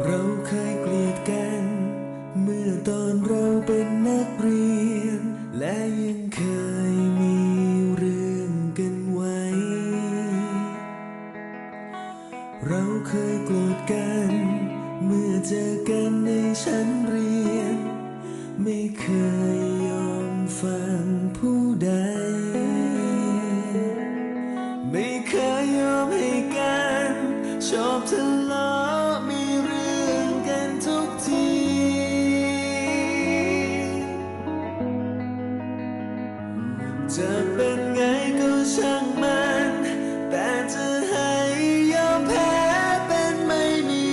เราเคยเกลียดกันเมื่อตอนเราเป็นนักเรียนและยังเคยมีเรื่องกันไว้เราเคยโกรธกันเมื่อเจอกันในชั้นเรียนไม่เคยยอมฟังผู้ใดไม่เคยยอมให้กันชอบทะเลาะมีเรื่องกันทุกทีจะเป็นไงก็ช่างมันแต่จะให้ยอมแพ้เป็นไม่มี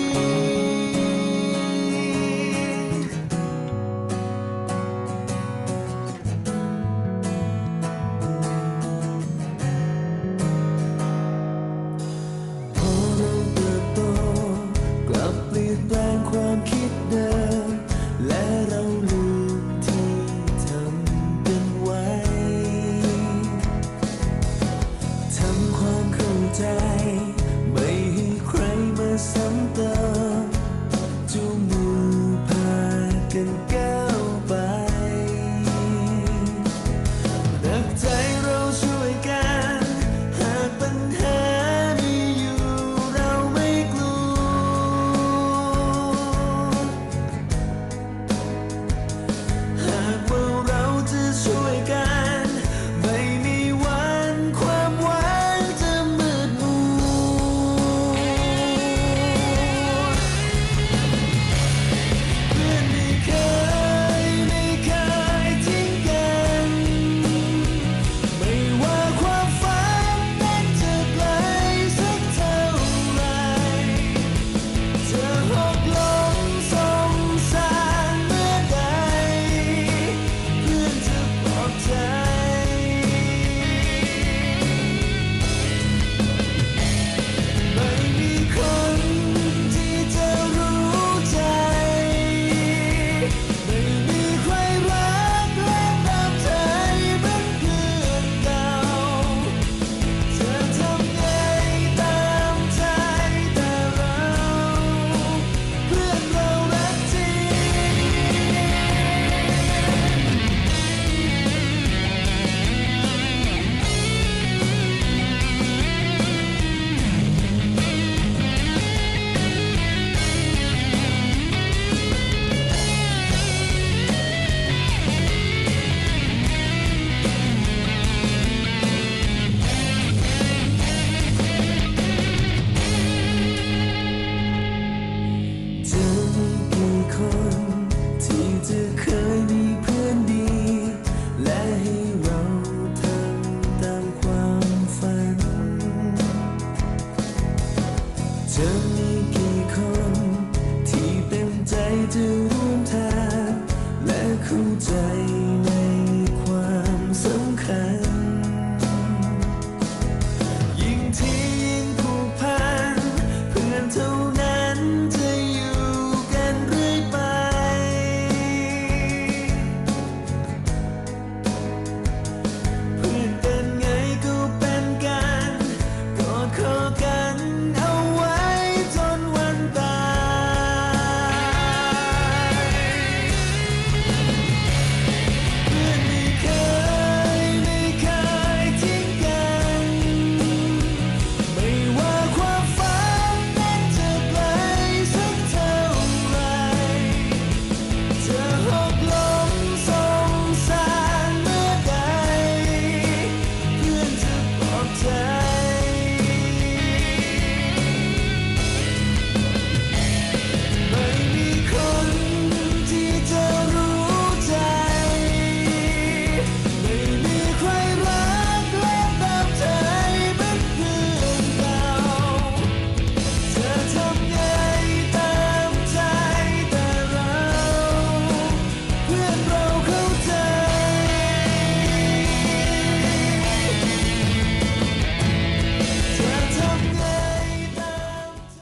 พอเราเติบโตกลับเปลี่ยนแปลงความคิดเดิมและเราลืมที่ทำกันไว้ทำความเข้าใจไม่ให้ใครมาซ้ำเติมจูงมือพากันก้าวไปรักใจเราช่วยกันหากปัญหามีอยู่เราไม่กลัวหากว่าเราจะช่วยกันไม่มีวันความหวังจะมืดมัวเพื่อนไม่เคยทิ้งกันไม่ว่าความฝันนั้นจะไกลสักเท่าไรจะหกล้มสงสารเมื่อใดเพื่อนจะปลอบใจไม่มีคนที่จะรู้ใจไม่มีใครรักและตามใจเหมือนเพื่อนเก่าจะทำไงตามใจแต่เราเพื่อนเรารักจริจะมีกี่คนที่จะเคยมีเพื่อนดีและให้เราทำตามความฝันจะมีกี่คนที่เต็มใจจะร่วมทางและเข้าใจ